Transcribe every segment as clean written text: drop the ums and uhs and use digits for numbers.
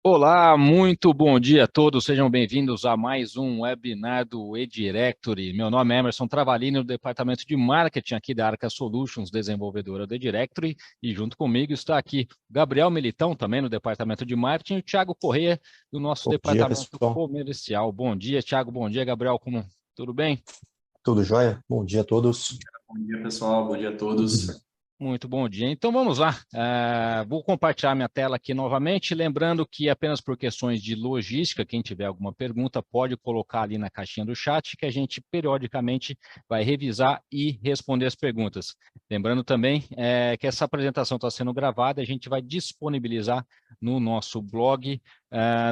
Olá, muito bom dia a todos, sejam bem-vindos a mais um webinar do eDirectory. Meu nome é Emerson Travalini, do departamento de marketing aqui da Arca Solutions, desenvolvedora do eDirectory, e junto comigo está aqui Gabriel Militão, também no departamento de marketing, e o Thiago Corrêa, do nosso Bom dia, departamento pessoal. comercial. Bom dia, Thiago, bom dia, Gabriel, tudo bem? Tudo jóia? Bom dia a todos. Bom dia, pessoal. Bom dia a todos. Muito bom dia. Então vamos lá. Vou compartilhar minha tela aqui novamente, lembrando que apenas por questões de logística, quem tiver alguma pergunta pode colocar ali na caixinha do chat, que a gente periodicamente vai revisar e responder as perguntas. Lembrando também que essa apresentação está sendo gravada, a gente vai disponibilizar no nosso blog,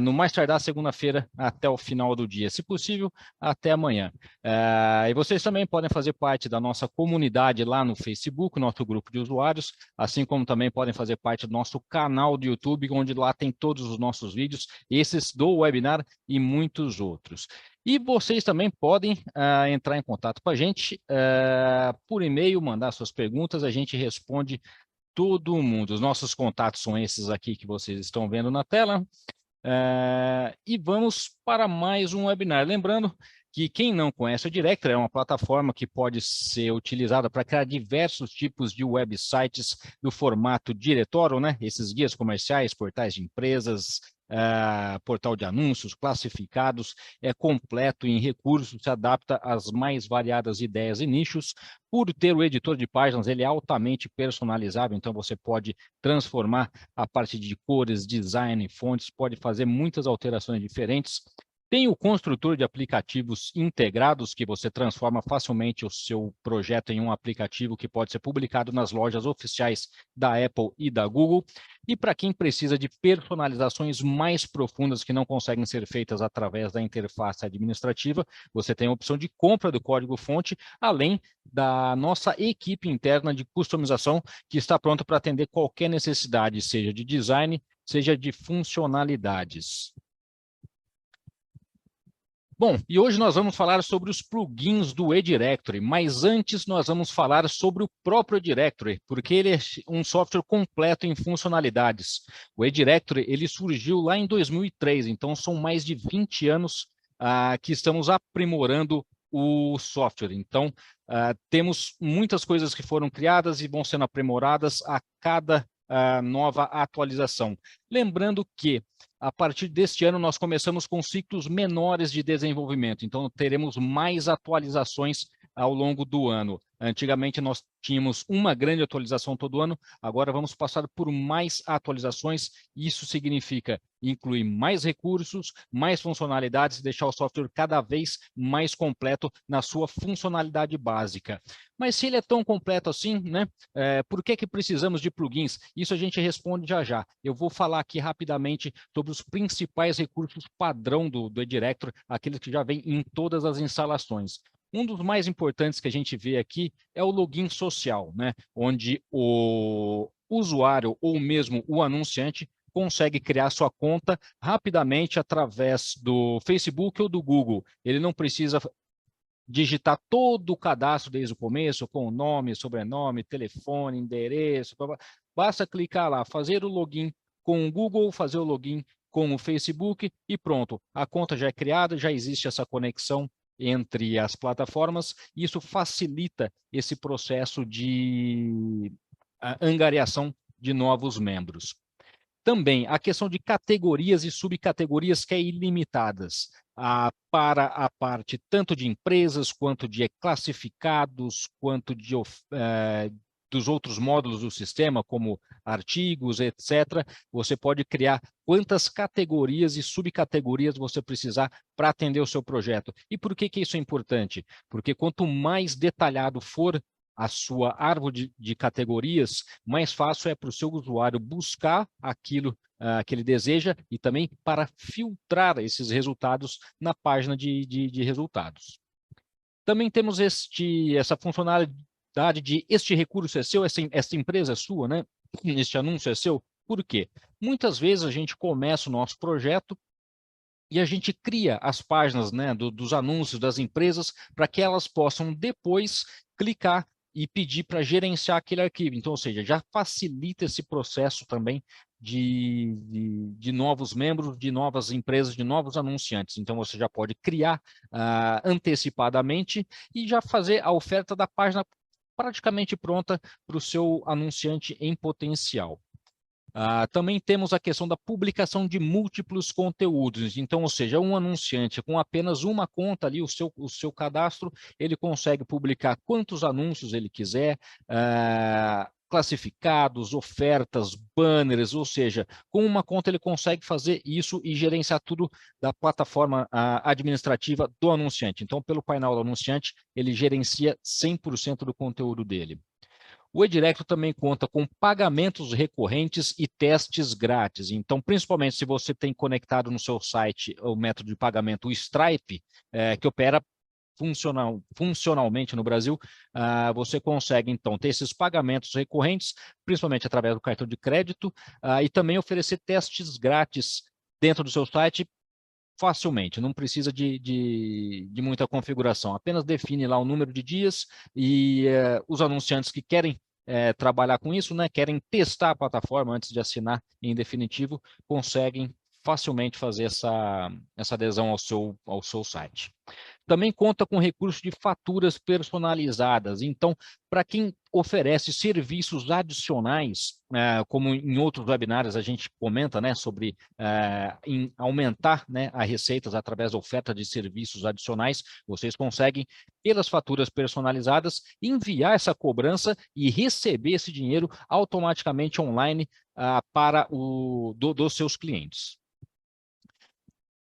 no mais tardar segunda-feira até o final do dia, se possível, até amanhã. E vocês também podem fazer parte da nossa comunidade lá no Facebook, nosso grupo de usuários, assim como também podem fazer parte do nosso canal do YouTube, onde lá tem todos os nossos vídeos, esses do webinar e muitos outros. E vocês também podem entrar em contato com a gente por e-mail, mandar suas perguntas, a gente responde todo mundo. Os nossos contatos são esses aqui que vocês estão vendo na tela. E vamos para mais um webinar. Lembrando que quem não conhece o Directory é uma plataforma que pode ser utilizada para criar diversos tipos de websites do formato diretório, né? Esses guias comerciais, portais de empresas, portal de anúncios, classificados, é completo em recursos, se adapta às mais variadas ideias e nichos. Por ter o editor de páginas, ele é altamente personalizável, então você pode transformar a parte de cores, design, fontes, pode fazer muitas alterações diferentes. Tem o construtor de aplicativos integrados, que você transforma facilmente o seu projeto em um aplicativo que pode ser publicado nas lojas oficiais da Apple e da Google. E para quem precisa de personalizações mais profundas que não conseguem ser feitas através da interface administrativa, você tem a opção de compra do código-fonte, além da nossa equipe interna de customização, que está pronta para atender qualquer necessidade, seja de design, seja de funcionalidades. Bom, e hoje nós vamos falar sobre os plugins do eDirectory, mas antes nós vamos falar sobre o próprio eDirectory, porque ele é um software completo em funcionalidades. O eDirectory, ele surgiu lá em 2003, então são mais de 20 anos que estamos aprimorando o software. Então, temos muitas coisas que foram criadas e vão sendo aprimoradas a cada nova atualização. Lembrando que a partir deste ano, nós começamos com ciclos menores de desenvolvimento, então teremos mais atualizações ao longo do ano. Antigamente, nós tínhamos uma grande atualização todo ano, agora vamos passar por mais atualizações. Isso significa incluir mais recursos, mais funcionalidades e deixar o software cada vez mais completo na sua funcionalidade básica. Mas se ele é tão completo assim, né? Por que precisamos de plugins? Isso a gente responde já já. Eu vou falar aqui rapidamente sobre os principais recursos padrão do eDirectory, aqueles que já vêm em todas as instalações. Um dos mais importantes que a gente vê aqui é o login social, né? Onde o usuário ou mesmo o anunciante consegue criar sua conta rapidamente através do Facebook ou do Google. Ele não precisa digitar todo o cadastro desde o começo, com o nome, sobrenome, telefone, endereço, basta clicar lá, fazer o login com o Google, fazer o login com o Facebook e pronto. A conta já é criada, já existe essa conexão entre as plataformas, e isso facilita esse processo de angariação de novos membros. Também a questão de categorias e subcategorias que é ilimitadas para a parte tanto de empresas, quanto de classificados, quanto de dos outros módulos do sistema, como artigos, etc. Você pode criar quantas categorias e subcategorias você precisar para atender o seu projeto. E por que isso é importante? Porque quanto mais detalhado for a sua árvore de categorias, mais fácil é para o seu usuário buscar aquilo que ele deseja e também para filtrar esses resultados na página de resultados. Também temos essa funcionalidade de este recurso é seu, essa empresa é sua, né? Este anúncio é seu. Por quê? Muitas vezes a gente começa o nosso projeto e a gente cria as páginas, né, dos anúncios das empresas para que elas possam depois clicar e pedir para gerenciar aquele arquivo. Então, ou seja, já facilita esse processo também de novos membros, de novas empresas, de novos anunciantes. Então, você já pode criar antecipadamente e já fazer a oferta da página praticamente pronta para o seu anunciante em potencial. Também temos a questão da publicação de múltiplos conteúdos. Então, ou seja, um anunciante com apenas uma conta ali, o seu cadastro, ele consegue publicar quantos anúncios ele quiser, classificados, ofertas, banners, ou seja, com uma conta ele consegue fazer isso e gerenciar tudo da plataforma administrativa do anunciante. Então, pelo painel do anunciante, ele gerencia 100% do conteúdo dele. O Edirecto também conta com pagamentos recorrentes e testes grátis. Então, principalmente se você tem conectado no seu site o método de pagamento, o Stripe, que opera funcionalmente no Brasil, você consegue, então, ter esses pagamentos recorrentes, principalmente através do cartão de crédito, e também oferecer testes grátis dentro do seu site facilmente, não precisa de muita configuração, apenas define lá o número de dias e os anunciantes que querem trabalhar com isso, né, querem testar a plataforma antes de assinar em definitivo, conseguem facilmente fazer essa adesão ao seu site. Também conta com recurso de faturas personalizadas. Então, para quem oferece serviços adicionais, como em outros webinários a gente comenta, né, sobre aumentar, né, as receitas através da oferta de serviços adicionais, vocês conseguem, pelas faturas personalizadas, enviar essa cobrança e receber esse dinheiro automaticamente online para dos seus clientes.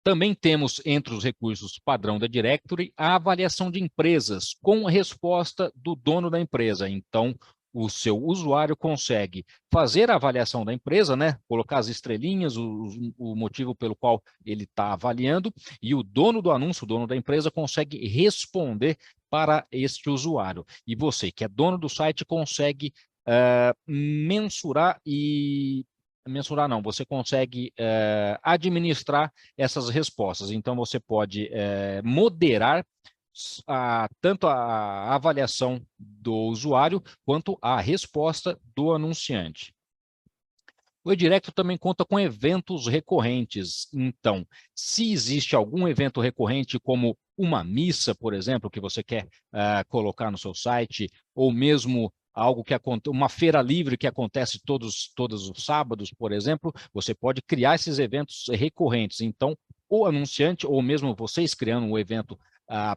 Também temos, entre os recursos padrão da Directory, a avaliação de empresas com a resposta do dono da empresa. Então, o seu usuário consegue fazer a avaliação da empresa, né? Colocar as estrelinhas, o motivo pelo qual ele está avaliando, e o dono do anúncio, o dono da empresa, consegue responder para este usuário. E você, que é dono do site, consegue mensurar não, você consegue administrar essas respostas. Então, você pode moderar tanto a avaliação do usuário quanto a resposta do anunciante. O Edirecto também conta com eventos recorrentes. Então, se existe algum evento recorrente, como uma missa, por exemplo, que você quer colocar no seu site, ou mesmo algo que uma feira livre que acontece todos os sábados, por exemplo, você pode criar esses eventos recorrentes. Então, o anunciante, ou mesmo vocês criando um evento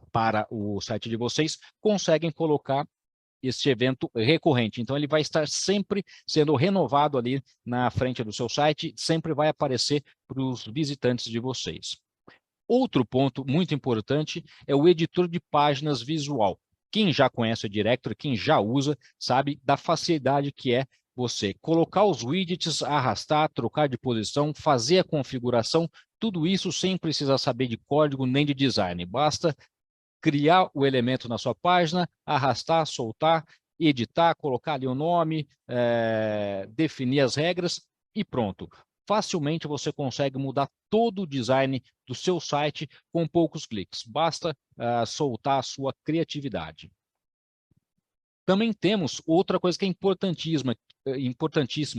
para o site de vocês, conseguem colocar esse evento recorrente. Então, ele vai estar sempre sendo renovado ali na frente do seu site, sempre vai aparecer para os visitantes de vocês. Outro ponto muito importante é o editor de páginas visual. Quem já conhece o Directory, quem já usa, sabe da facilidade que é você colocar os widgets, arrastar, trocar de posição, fazer a configuração, tudo isso sem precisar saber de código nem de design. Basta criar o elemento na sua página, arrastar, soltar, editar, colocar ali o nome, definir as regras e pronto. Facilmente você consegue mudar todo o design do seu site com poucos cliques. Basta soltar a sua criatividade. Também temos outra coisa que é importantíssima,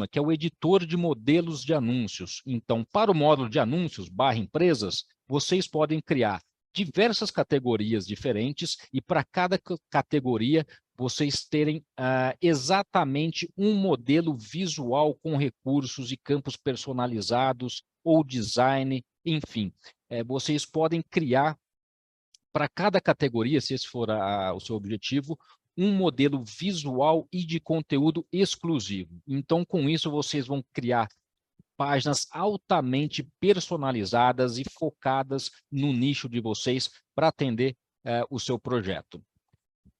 que é o editor de modelos de anúncios. Então, para o módulo de anúncios /empresas, vocês podem criar diversas categorias diferentes e para cada categoria vocês terem exatamente um modelo visual com recursos e campos personalizados ou design, enfim. Vocês podem criar para cada categoria, se esse for o seu objetivo, um modelo visual e de conteúdo exclusivo. Então, com isso, vocês vão criar páginas altamente personalizadas e focadas no nicho de vocês para atender o seu projeto.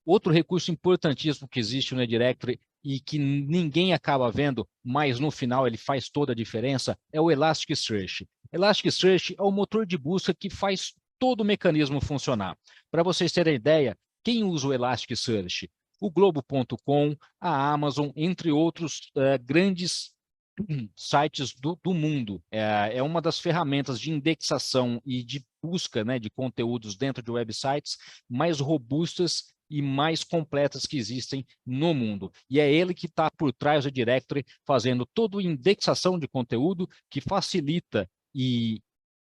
Outro recurso importantíssimo que existe no Edirectory e que ninguém acaba vendo, mas no final ele faz toda a diferença, é o Elasticsearch. Elasticsearch é o motor de busca que faz todo o mecanismo funcionar. Para vocês terem ideia, quem usa o Elasticsearch? O Globo.com, a Amazon, entre outros grandes sites do mundo. É uma das ferramentas de indexação e de busca, né, de conteúdos dentro de websites mais robustas e mais completas que existem no mundo. E é ele que está por trás do Directory, fazendo toda a indexação de conteúdo que facilita e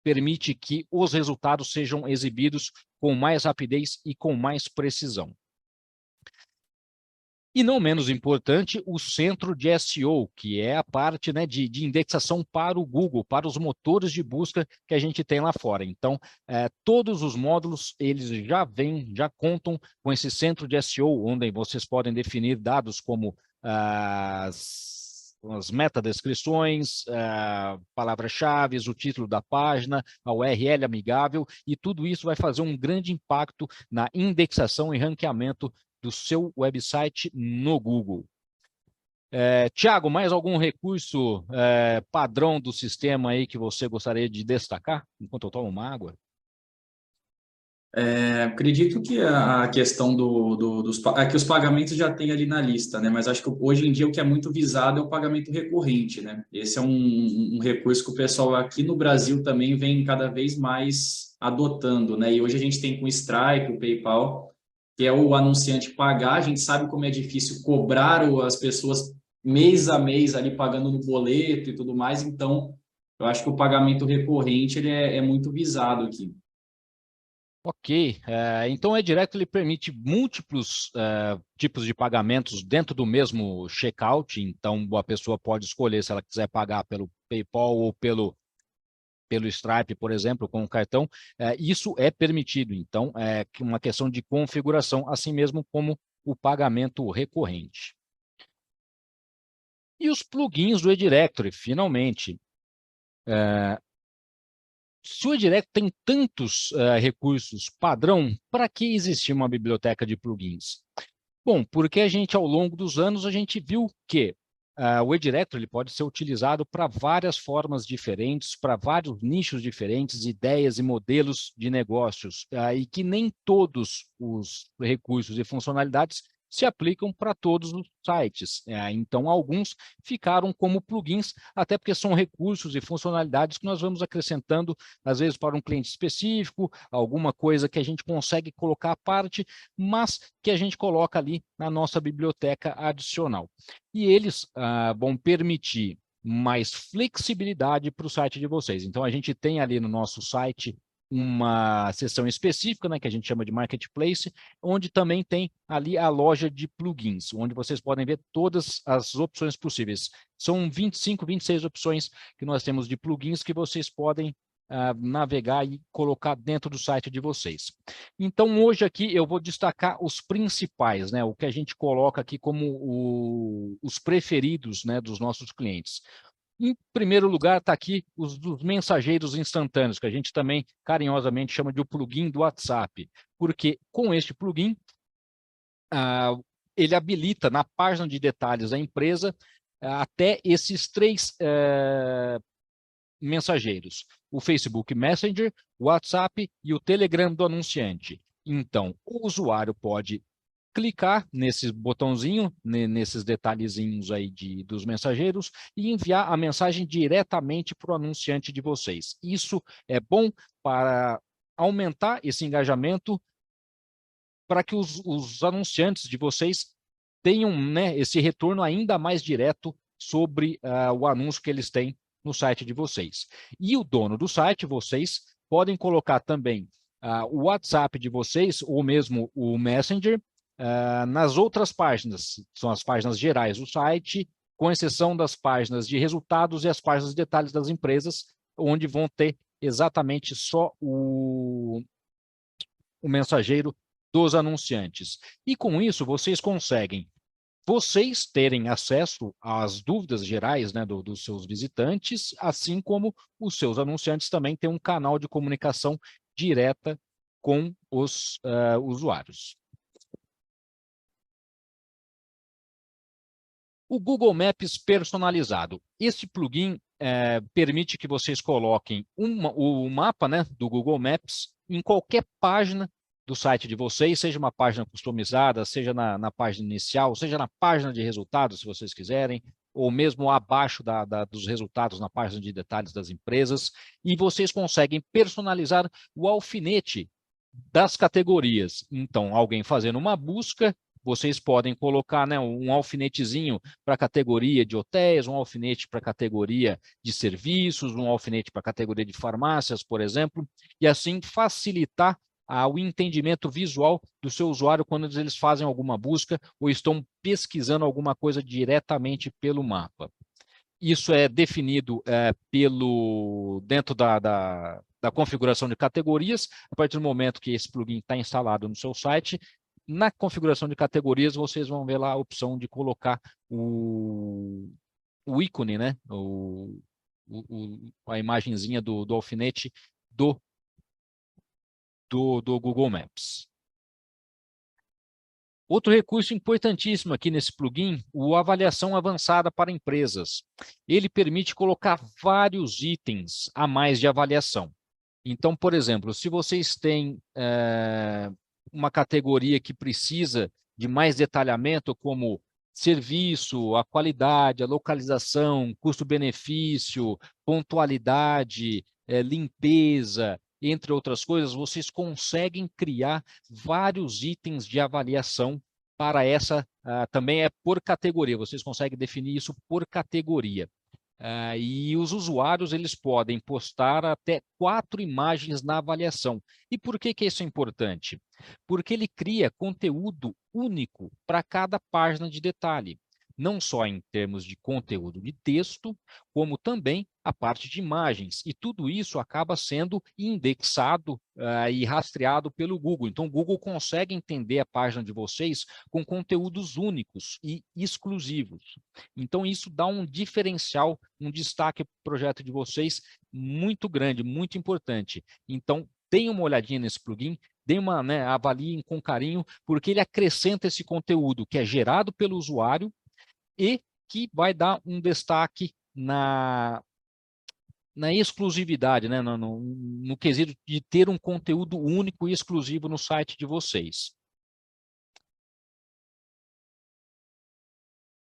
permite que os resultados sejam exibidos com mais rapidez e com mais precisão. E não menos importante, o centro de SEO, que é a parte, né, de indexação para o Google, para os motores de busca que a gente tem lá fora. Então, todos os módulos, eles já contam com esse centro de SEO, onde vocês podem definir dados como as metadescrições, palavras-chave, o título da página, a URL amigável, e tudo isso vai fazer um grande impacto na indexação e ranqueamento do seu website no Google. Tiago, mais algum recurso padrão do sistema aí que você gostaria de destacar, enquanto eu tomo uma água? Acredito que a questão que os pagamentos já tem ali na lista, né? Mas acho que hoje em dia o que é muito visado é o pagamento recorrente, né? Esse é um recurso que o pessoal aqui no Brasil também vem cada vez mais adotando, né? E hoje a gente tem com o Stripe, o PayPal, que é o anunciante pagar. A gente sabe como é difícil cobrar as pessoas mês a mês ali pagando no boleto e tudo mais. Então, eu acho que o pagamento recorrente ele é muito visado aqui. Ok, então o Edirecto ele permite múltiplos tipos de pagamentos dentro do mesmo checkout. Então a pessoa pode escolher se ela quiser pagar pelo PayPal ou pelo Stripe, por exemplo, com o cartão. Isso é permitido. Então é uma questão de configuração, assim mesmo como o pagamento recorrente. E os plugins do Edirectory, finalmente. Se o Edirectory tem tantos recursos padrão, para que existir uma biblioteca de plugins? Bom, porque a gente, ao longo dos anos, a gente viu que o Edirectory ele pode ser utilizado para várias formas diferentes, para vários nichos diferentes, ideias e modelos de negócios, e que nem todos os recursos e funcionalidades se aplicam para todos os sites. Então, alguns ficaram como plugins, até porque são recursos e funcionalidades que nós vamos acrescentando, às vezes, para um cliente específico, alguma coisa que a gente consegue colocar à parte, mas que a gente coloca ali na nossa biblioteca adicional. E eles vão permitir mais flexibilidade para o site de vocês. Então, a gente tem ali no nosso site uma seção específica, né, que a gente chama de Marketplace, onde também tem ali a loja de plugins, onde vocês podem ver todas as opções possíveis. São 25, 26 opções que nós temos de plugins que vocês podem navegar e colocar dentro do site de vocês. Então, hoje aqui eu vou destacar os principais, né, o que a gente coloca aqui como os preferidos, né, dos nossos clientes. Em primeiro lugar, está aqui os mensageiros instantâneos, que a gente também carinhosamente chama de o plugin do WhatsApp, porque com este plugin, ele habilita na página de detalhes da empresa até esses 3 mensageiros: o Facebook Messenger, o WhatsApp e o Telegram do anunciante. Então, o usuário pode clicar nesse botãozinho, nesses detalhezinhos aí dos mensageiros, e enviar a mensagem diretamente para o anunciante de vocês. Isso é bom para aumentar esse engajamento, para que os anunciantes de vocês tenham, né, esse retorno ainda mais direto sobre o anúncio que eles têm no site de vocês. E o dono do site, vocês podem colocar também o WhatsApp de vocês, ou mesmo o Messenger, nas outras páginas, são as páginas gerais do site, com exceção das páginas de resultados e as páginas de detalhes das empresas, onde vão ter exatamente só o mensageiro dos anunciantes. E com isso, vocês conseguem terem acesso às dúvidas gerais, né, dos seus visitantes, assim como os seus anunciantes também têm um canal de comunicação direta com os usuários. O Google Maps personalizado. Esse plugin permite que vocês coloquem o mapa, né, do Google Maps em qualquer página do site de vocês, seja uma página customizada, seja na página inicial, seja na página de resultados, se vocês quiserem, ou mesmo abaixo dos resultados na página de detalhes das empresas, e vocês conseguem personalizar o alfinete das categorias. Então, alguém fazendo uma busca, vocês podem colocar, né, um alfinetezinho para a categoria de hotéis, um alfinete para a categoria de serviços, um alfinete para a categoria de farmácias, por exemplo, e assim facilitar o entendimento visual do seu usuário quando eles fazem alguma busca ou estão pesquisando alguma coisa diretamente pelo mapa. Isso é definido dentro da configuração de categorias. A partir do momento que esse plugin está instalado no seu site, na configuração de categorias, vocês vão ver lá a opção de colocar o ícone, né? A imagenzinha do alfinete do Google Maps. Outro recurso importantíssimo aqui nesse plugin, o avaliação avançada para empresas. Ele permite colocar vários itens a mais de avaliação. Então, por exemplo, se vocês têm uma categoria que precisa de mais detalhamento, como serviço, a qualidade, a localização, custo-benefício, pontualidade, limpeza, entre outras coisas, vocês conseguem criar vários itens de avaliação para essa, também é por categoria, vocês conseguem definir isso por categoria. E os usuários eles podem postar até 4 imagens na avaliação. E por que isso é importante? Porque ele cria conteúdo único para cada página de detalhe. Não só em termos de conteúdo de texto, como também a parte de imagens. E tudo isso acaba sendo indexado e rastreado pelo Google. Então, o Google consegue entender a página de vocês com conteúdos únicos e exclusivos. Então, isso dá um diferencial, um destaque para o projeto de vocês muito grande, muito importante. Então, deem uma olhadinha nesse plugin, avaliem com carinho, porque ele acrescenta esse conteúdo que é gerado pelo usuário e que vai dar um destaque na exclusividade, né? no quesito de ter um conteúdo único e exclusivo no site de vocês.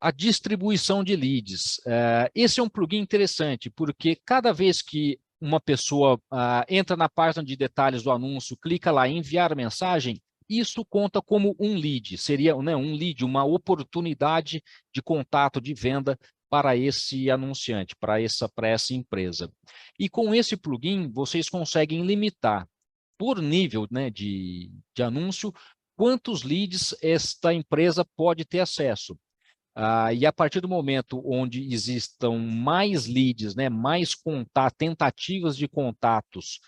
A distribuição de leads. Esse é um plugin interessante, porque cada vez que uma pessoa entra na página de detalhes do anúncio, clica lá em enviar mensagem, isso conta como um lead, seria, né, um lead, uma oportunidade de contato, de venda para esse anunciante, para essa empresa. E com esse plugin, vocês conseguem limitar por nível, né, de anúncio, quantos leads esta empresa pode ter acesso. E a partir do momento onde existam mais leads, né, mais tentativas de contatos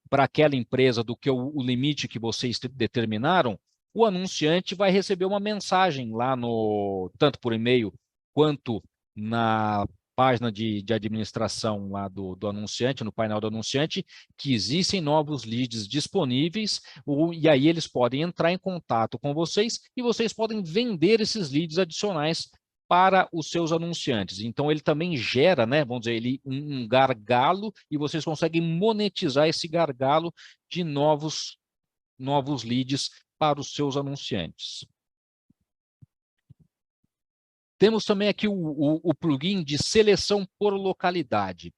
para aquela empresa do que o limite que vocês determinaram, o anunciante vai receber uma mensagem lá tanto por e-mail quanto na página de administração lá do anunciante, no painel do anunciante, que existem novos leads disponíveis, e aí eles podem entrar em contato com vocês e vocês podem vender esses leads adicionais para os seus anunciantes. Então, ele também gera, né, vamos dizer, um gargalo, e vocês conseguem monetizar esse gargalo de novos leads para os seus anunciantes. Temos também aqui o plugin de seleção por localidade.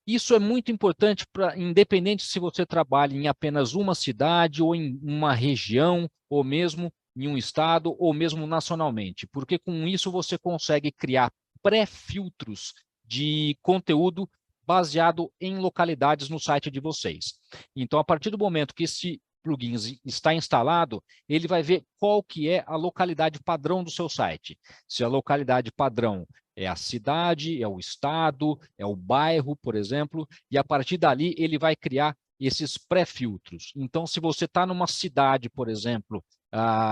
Isso é muito importante, independente se você trabalha em apenas uma cidade ou em uma região, ou mesmo em um estado, ou mesmo nacionalmente, porque com isso você consegue criar pré-filtros de conteúdo baseado em localidades no site de vocês. Então, a partir do momento que esse plugin está instalado, ele vai ver qual que é a localidade padrão do seu site. Se a localidade padrão é a cidade, é o estado, é o bairro, por exemplo, e a partir dali ele vai criar esses pré-filtros. Então, se você está numa cidade, por exemplo,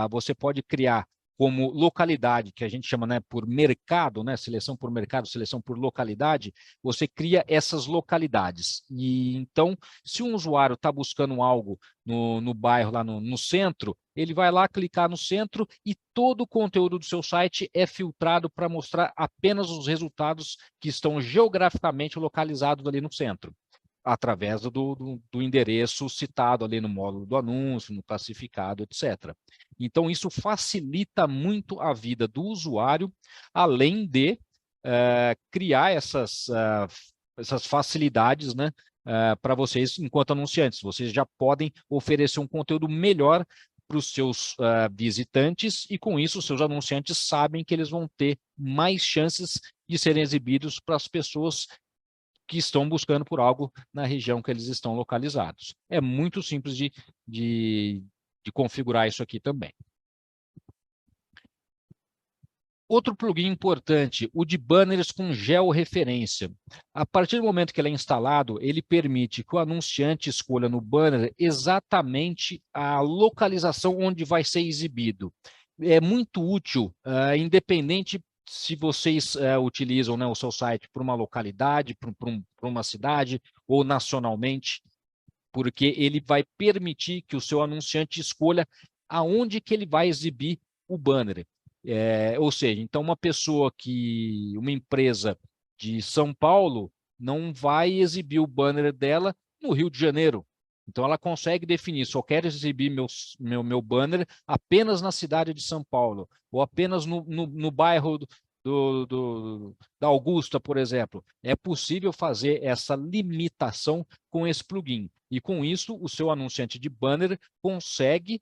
você pode criar como localidade, que a gente chama, né, por mercado, né, seleção por mercado, seleção por localidade, você cria essas localidades. E então, se um usuário está buscando algo no bairro, lá no centro, ele vai lá clicar no centro e todo o conteúdo do seu site é filtrado para mostrar apenas os resultados que estão geograficamente localizados ali no centro, através do endereço citado ali no módulo do anúncio, no classificado, etc. Então, isso facilita muito a vida do usuário, além de criar essas facilidades, né, para vocês enquanto anunciantes. Vocês já podem oferecer um conteúdo melhor para os seus visitantes e, com isso, os seus anunciantes sabem que eles vão ter mais chances de serem exibidos para as pessoas que estão buscando por algo na região que eles estão localizados. É muito simples de configurar isso aqui também. Outro plugin importante, o de banners com georreferência. A partir do momento que ele é instalado, ele permite que o anunciante escolha no banner exatamente a localização onde vai ser exibido. É muito útil, independente se vocês utilizam, né, o seu site para uma localidade, para uma cidade ou nacionalmente, porque ele vai permitir que o seu anunciante escolha aonde que ele vai exibir o banner. Ou seja, então uma empresa de São Paulo não vai exibir o banner dela no Rio de Janeiro. Então ela consegue definir, só quero exibir meu banner apenas na cidade de São Paulo, ou apenas no bairro da Augusta, por exemplo. É possível fazer essa limitação com esse plugin. E com isso, o seu anunciante de banner consegue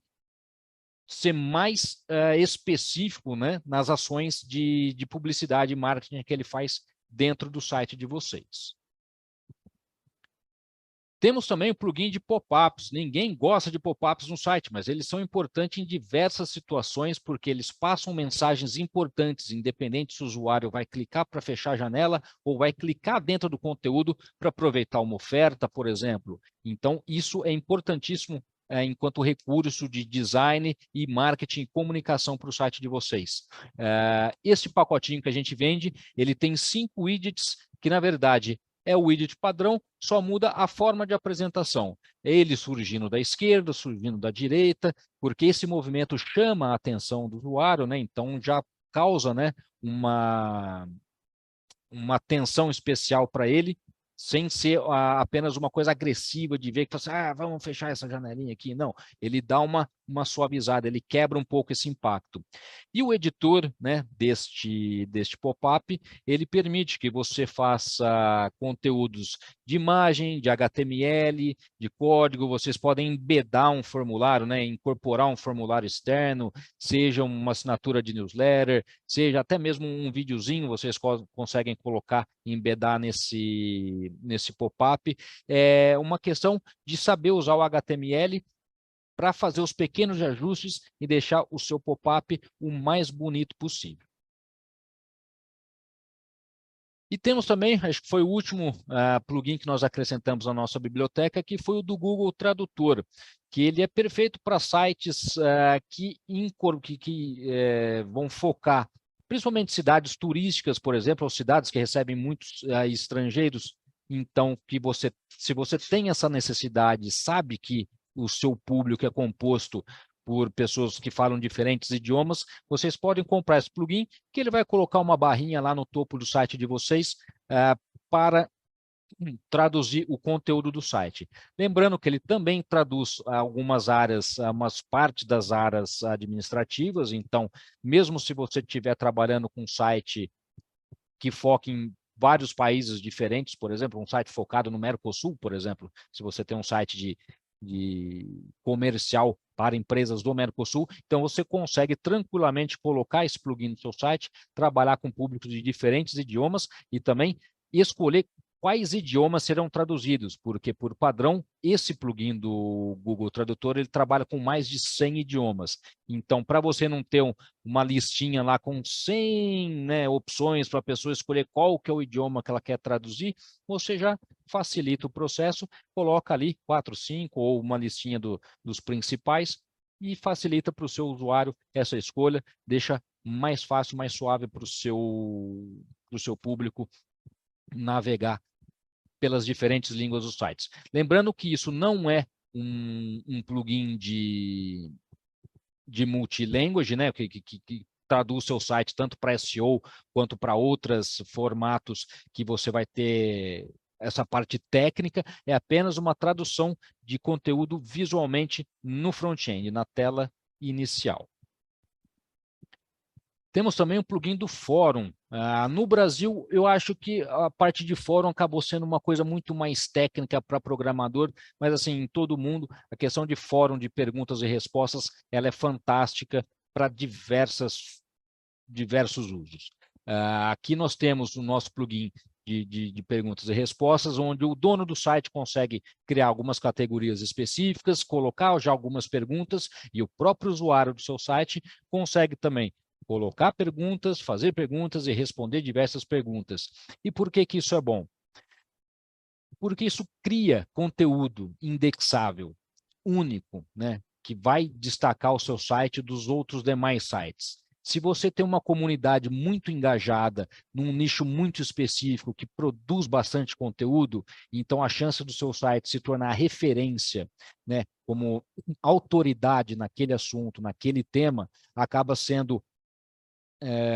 ser mais específico, né, nas ações de publicidade e marketing que ele faz dentro do site de vocês. Temos também o plugin de pop-ups. Ninguém gosta de pop-ups no site, mas eles são importantes em diversas situações porque eles passam mensagens importantes, independente se o usuário vai clicar para fechar a janela ou vai clicar dentro do conteúdo para aproveitar uma oferta, por exemplo. Então, isso é importantíssimo enquanto recurso de design e marketing e comunicação para o site de vocês. Esse pacotinho que a gente vende, ele tem 5 widgets que, na verdade, é o widget padrão, só muda a forma de apresentação. Ele surgindo da esquerda, surgindo da direita, porque esse movimento chama a atenção do usuário, né? Então já causa, né, uma atenção especial para ele, sem ser apenas uma coisa agressiva de ver que você, vamos fechar essa janelinha aqui. Não, ele dá uma suavizada, ele quebra um pouco esse impacto. E o editor, né, deste pop-up, ele permite que você faça conteúdos de imagem, de HTML, de código, vocês podem embedar um formulário, né, incorporar um formulário externo, seja uma assinatura de newsletter, seja até mesmo um videozinho, vocês conseguem colocar, embedar nesse pop-up. É uma questão de saber usar o HTML para fazer os pequenos ajustes e deixar o seu pop-up o mais bonito possível. E temos também, acho que foi o último plugin que nós acrescentamos na nossa biblioteca, que foi o do Google Tradutor, que ele é perfeito para sites que vão focar, principalmente cidades turísticas, por exemplo, ou cidades que recebem muitos estrangeiros. Então, se você tem essa necessidade, sabe que o seu público é composto por pessoas que falam diferentes idiomas, vocês podem comprar esse plugin, que ele vai colocar uma barrinha lá no topo do site de vocês para traduzir o conteúdo do site. Lembrando que ele também traduz algumas áreas, umas partes das áreas administrativas, então, mesmo se você estiver trabalhando com um site que foca em vários países diferentes, por exemplo, um site focado no Mercosul, por exemplo, se você tem um site de comercial para empresas do Mercosul, então você consegue tranquilamente colocar esse plugin no seu site, trabalhar com públicos de diferentes idiomas e também escolher quais idiomas serão traduzidos, porque por padrão, esse plugin do Google Tradutor, ele trabalha com mais de 100 idiomas. Então, para você não ter uma listinha lá com 100, né, opções para a pessoa escolher qual que é o idioma que ela quer traduzir, você já facilita o processo, coloca ali 4, 5 ou uma listinha dos principais e facilita para o seu usuário essa escolha, deixa mais fácil, mais suave para o seu público navegar pelas diferentes línguas dos sites. Lembrando que isso não é um plugin de multilanguage, né, que traduz seu site tanto para SEO quanto para outros formatos que você vai ter essa parte técnica, é apenas uma tradução de conteúdo visualmente no front-end, na tela inicial. Temos também o plugin do fórum. No Brasil, eu acho que a parte de fórum acabou sendo uma coisa muito mais técnica para programador, mas assim, em todo mundo, a questão de fórum de perguntas e respostas, ela é fantástica para diversos usos. Aqui nós temos o nosso plugin de perguntas e respostas, onde o dono do site consegue criar algumas categorias específicas, colocar já algumas perguntas, e o próprio usuário do seu site consegue também colocar perguntas, fazer perguntas e responder diversas perguntas. E por que isso é bom? Porque isso cria conteúdo indexável, único, né, que vai destacar o seu site dos outros demais sites. Se você tem uma comunidade muito engajada, num nicho muito específico, que produz bastante conteúdo, então a chance do seu site se tornar referência, né, como autoridade naquele assunto, naquele tema, acaba sendo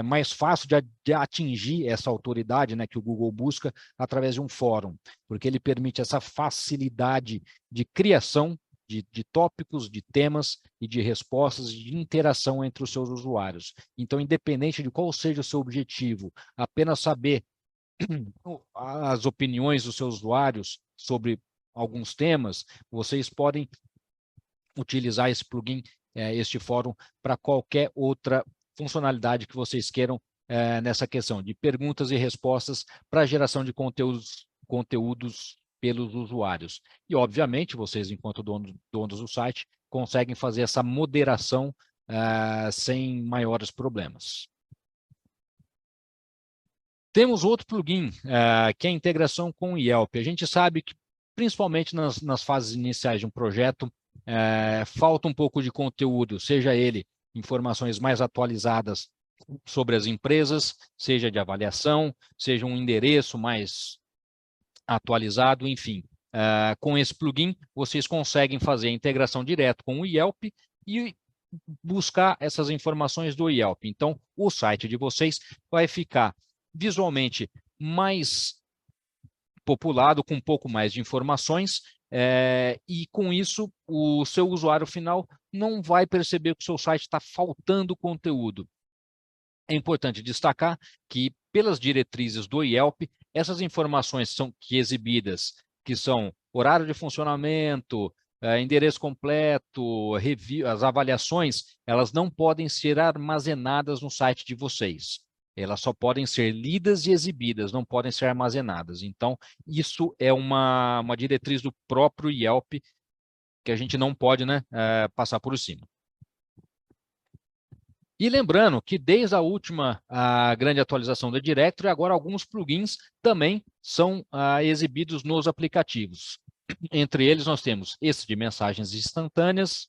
mais fácil de atingir essa autoridade, né, que o Google busca através de um fórum, porque ele permite essa facilidade de criação de tópicos, de temas e de respostas, de interação entre os seus usuários. Então, independente de qual seja o seu objetivo, apenas saber as opiniões dos seus usuários sobre alguns temas, vocês podem utilizar esse plugin, este fórum, para qualquer outra funcionalidade que vocês queiram nessa questão de perguntas e respostas para geração de conteúdos pelos usuários. E, obviamente, vocês, enquanto donos do site, conseguem fazer essa moderação sem maiores problemas. Temos outro plugin, que é a integração com o Yelp. A gente sabe que, principalmente nas fases iniciais de um projeto, falta um pouco de conteúdo, seja ele informações mais atualizadas sobre as empresas, seja de avaliação, seja um endereço mais atualizado, enfim. Com esse plugin, vocês conseguem fazer a integração direto com o Yelp e buscar essas informações do Yelp. Então, o site de vocês vai ficar visualmente mais populado, com um pouco mais de informações, e com isso o seu usuário final não vai perceber que o seu site está faltando conteúdo. É importante destacar que, pelas diretrizes do Yelp, essas informações são exibidas, que são horário de funcionamento, endereço completo, review, as avaliações, elas não podem ser armazenadas no site de vocês. Elas só podem ser lidas e exibidas, não podem ser armazenadas. Então, isso é uma diretriz do próprio Yelp que a gente não pode, né, passar por cima. E lembrando que desde a última grande atualização do Directory, agora alguns plugins também são exibidos nos aplicativos. Entre eles nós temos esse de mensagens instantâneas,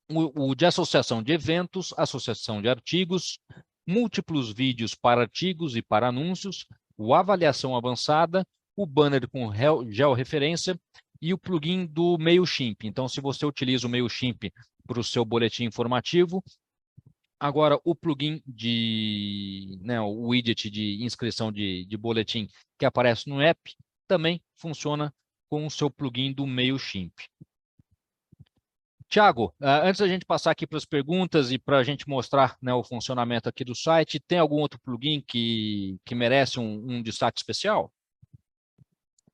o de associação de eventos, associação de artigos, múltiplos vídeos para artigos e para anúncios, o avaliação avançada, o banner com georreferência e o plugin do MailChimp. Então, se você utiliza o MailChimp para o seu boletim informativo, agora o plugin o widget de inscrição de boletim que aparece no app também funciona com o seu plugin do MailChimp. Tiago, antes da gente passar aqui para as perguntas e para a gente mostrar, né, o funcionamento aqui do site, tem algum outro plugin que merece um destaque especial?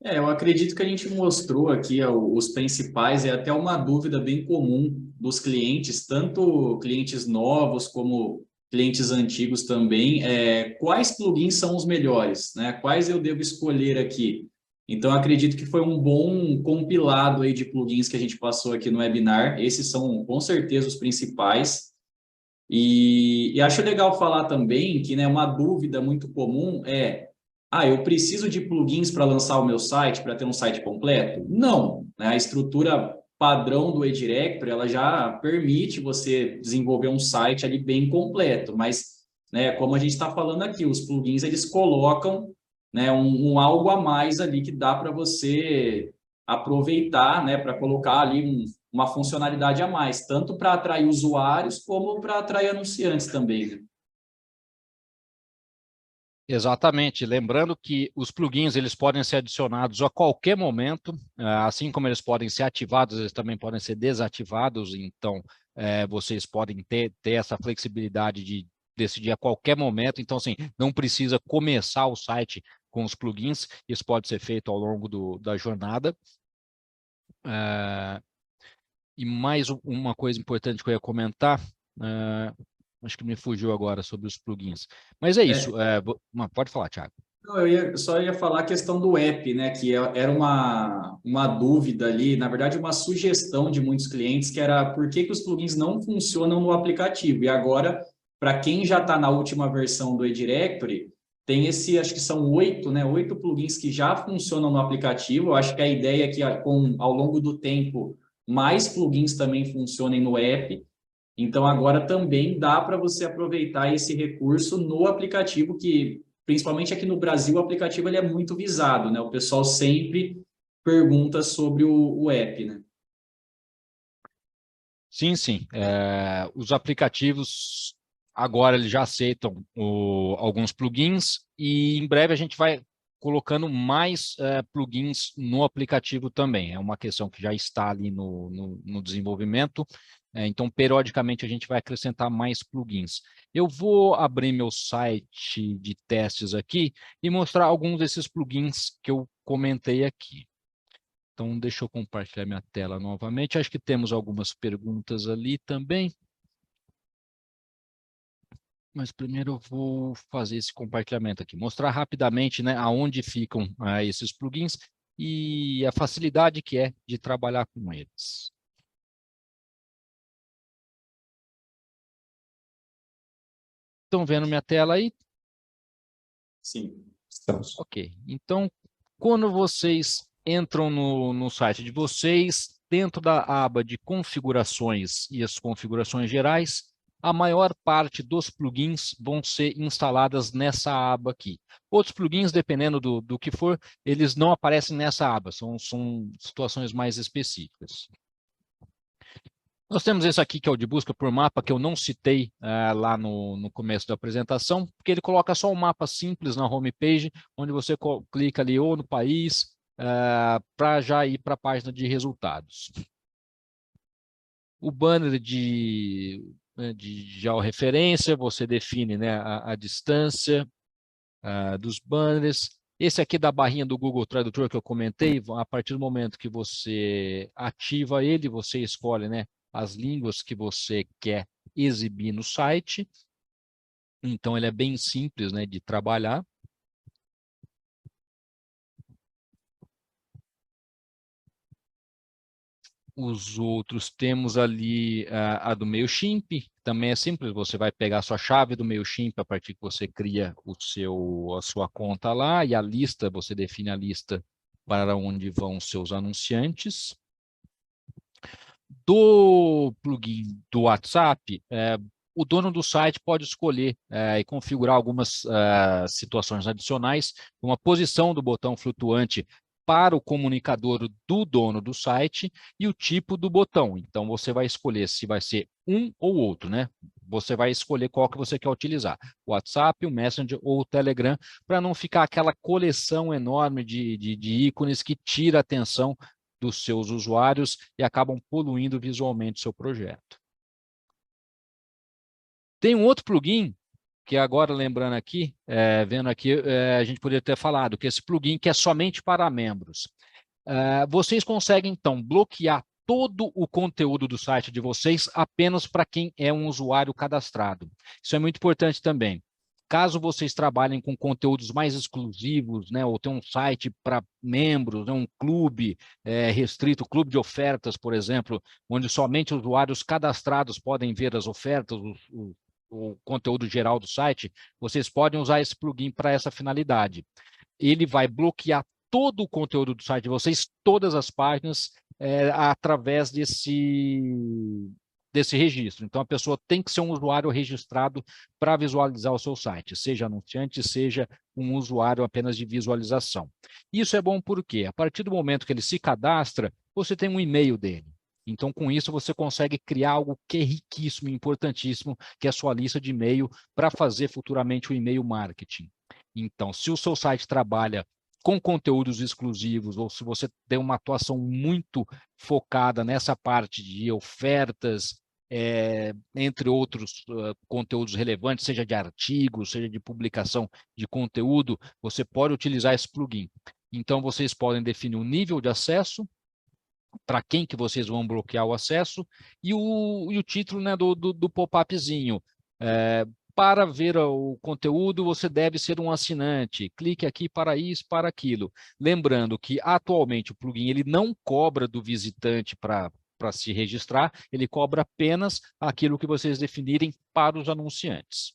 Eu acredito que a gente mostrou aqui os principais, é até uma dúvida bem comum dos clientes, tanto clientes novos como clientes antigos também, quais plugins são os melhores, né? Quais eu devo escolher aqui? Então, acredito que foi um bom compilado aí de plugins que a gente passou aqui no webinar. Esses são, com certeza, os principais. E acho legal falar também que, né, uma dúvida muito comum eu preciso de plugins para lançar o meu site, para ter um site completo? Não, né? A estrutura padrão do eDirectory, ela já permite você desenvolver um site ali bem completo, mas, né, como a gente está falando aqui, os plugins, eles colocam, né, um algo a mais ali que dá para você aproveitar, né, para colocar ali uma funcionalidade a mais, tanto para atrair usuários como para atrair anunciantes também, né? Exatamente. Lembrando que os plugins eles podem ser adicionados a qualquer momento, assim como eles podem ser ativados, eles também podem ser desativados. Então, vocês podem ter essa flexibilidade de decidir a qualquer momento. Então, assim, não precisa começar o site com os plugins, isso pode ser feito ao longo da jornada. E mais uma coisa importante que eu ia comentar, acho que me fugiu agora sobre os plugins. Mas é isso, pode falar, Thiago. Não, só ia falar a questão do app, né? Que era uma dúvida ali, na verdade, uma sugestão de muitos clientes, que era por que os plugins não funcionam no aplicativo. E agora, para quem já está na última versão do eDirectory, tem acho que são 8, né? 8 plugins que já funcionam no aplicativo. Eu acho que a ideia é que ao longo do tempo, mais plugins também funcionem no app. Então, agora também dá para você aproveitar esse recurso no aplicativo, que, principalmente aqui no Brasil, o aplicativo ele é muito visado, né? O pessoal sempre pergunta sobre o app, né? Sim, sim. Os aplicativos agora eles já aceitam alguns plugins e em breve a gente vai colocando mais plugins no aplicativo também. É uma questão que já está ali no desenvolvimento. Então, periodicamente, a gente vai acrescentar mais plugins. Eu vou abrir meu site de testes aqui e mostrar alguns desses plugins que eu comentei aqui. Então, deixa eu compartilhar minha tela novamente. Acho que temos algumas perguntas ali também. Mas primeiro eu vou fazer esse compartilhamento aqui. Mostrar rapidamente, né, aonde ficam esses plugins e a facilidade que é de trabalhar com eles. Estão vendo minha tela aí? Sim. Estamos. Ok. Então, quando vocês entram no site de vocês, dentro da aba de configurações e as configurações gerais, a maior parte dos plugins vão ser instaladas nessa aba aqui. Outros plugins, dependendo do que for, eles não aparecem nessa aba, são situações mais específicas. Nós temos esse aqui, que é o de busca por mapa, que eu não citei lá no começo da apresentação, porque ele coloca só um mapa simples na homepage, onde você clica ali ou no país, para já ir para a página de resultados. O banner de georreferência, você define, né, a distância dos banners. Esse aqui da barrinha do Google Tradutor que eu comentei, a partir do momento que você ativa ele, você escolhe, né, as línguas que você quer exibir no site. Então, ele é bem simples, né, de trabalhar. Os outros temos ali a do MailChimp, também é simples, você vai pegar a sua chave do MailChimp a partir que você cria a sua conta lá, e a lista, você define a lista para onde vão os seus anunciantes. Do plugin do WhatsApp, o dono do site pode escolher e configurar algumas situações adicionais, uma posição do botão flutuante para o comunicador do dono do site e o tipo do botão. Então, você vai escolher se vai ser um ou outro, né? Você vai escolher qual que você quer utilizar, o WhatsApp, o Messenger ou o Telegram, para não ficar aquela coleção enorme de ícones que tira a atenção dos seus usuários e acabam poluindo visualmente o seu projeto. Tem um outro plugin, que agora lembrando aqui, vendo aqui, a gente poderia ter falado, que esse plugin que é somente para membros. Vocês conseguem, então, bloquear todo o conteúdo do site de vocês apenas para quem é um usuário cadastrado. Isso é muito importante também. Caso vocês trabalhem com conteúdos mais exclusivos, né, ou tem um site para membros, né, um clube restrito, clube de ofertas, por exemplo, onde somente usuários cadastrados podem ver as ofertas, o conteúdo geral do site, vocês podem usar esse plugin para essa finalidade. Ele vai bloquear todo o conteúdo do site de vocês, todas as páginas, através desse registro. Então, a pessoa tem que ser um usuário registrado para visualizar o seu site, seja anunciante, seja um usuário apenas de visualização. Isso é bom porque, a partir do momento que ele se cadastra, você tem um e-mail dele. Então, com isso, você consegue criar algo que é riquíssimo e importantíssimo, que é a sua lista de e-mail para fazer futuramente o e-mail marketing. Então, se o seu site trabalha com conteúdos exclusivos, ou se você tem uma atuação muito focada nessa parte de ofertas, entre outros conteúdos relevantes, seja de artigos, seja de publicação de conteúdo, você pode utilizar esse plugin. Então, vocês podem definir o nível de acesso, para quem que vocês vão bloquear o acesso, e o título, né, do pop-upzinho. Para ver o conteúdo, você deve ser um assinante. Clique aqui para isso, para aquilo. Lembrando que, atualmente, o plugin ele não cobra do visitante para se registrar, ele cobra apenas aquilo que vocês definirem para os anunciantes.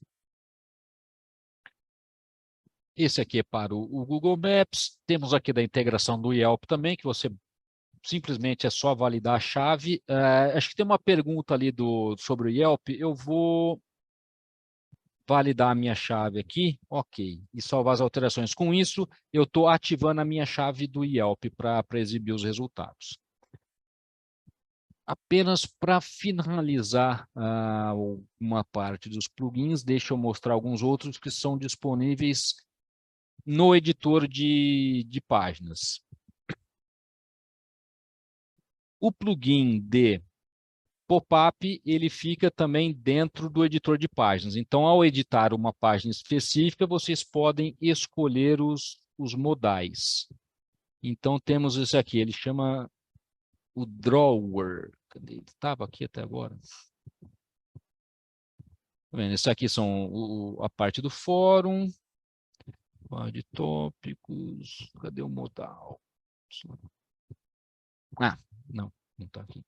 Esse aqui é para o Google Maps. Temos aqui da integração do Yelp também, que você simplesmente é só validar a chave. Acho que tem uma pergunta ali sobre o Yelp. Eu vou validar a minha chave aqui, ok, e salvar as alterações. Com isso, eu estou ativando a minha chave do Yelp para exibir os resultados. Apenas para finalizar uma parte dos plugins, deixa eu mostrar alguns outros que são disponíveis no editor de páginas. O plugin de pop-up, ele fica também dentro do editor de páginas. Então, ao editar uma página específica, vocês podem escolher os modais. Então, temos esse aqui, ele chama o Drawer. Cadê? Ele estava aqui até agora. Tá vendo? Esse aqui são a parte do fórum, de tópicos, cadê o modal? Ah, não está aqui.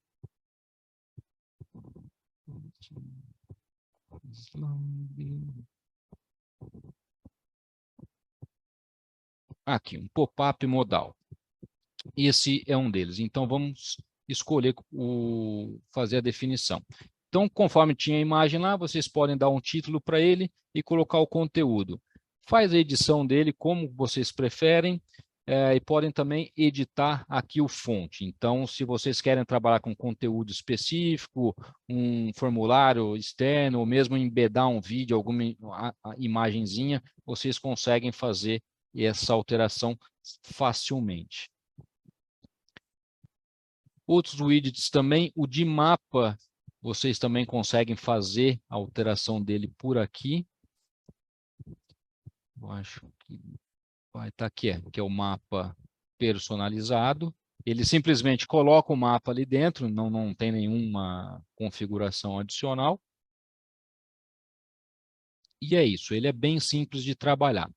Aqui, um pop-up modal. Esse é um deles. Então, vamos escolher fazer a definição. Então, conforme tinha a imagem lá, vocês podem dar um título para ele e colocar o conteúdo. Faz a edição dele como vocês preferem. E podem também editar aqui o fonte. Então, se vocês querem trabalhar com conteúdo específico, um formulário externo, ou mesmo embedar um vídeo, alguma imagenzinha, vocês conseguem fazer essa alteração facilmente. Outros widgets também, o de mapa, vocês também conseguem fazer a alteração dele por aqui. Eu acho que vai estar aqui, que é o mapa personalizado. Ele simplesmente coloca o mapa ali dentro, não tem nenhuma configuração adicional. E é isso, ele é bem simples de trabalhar.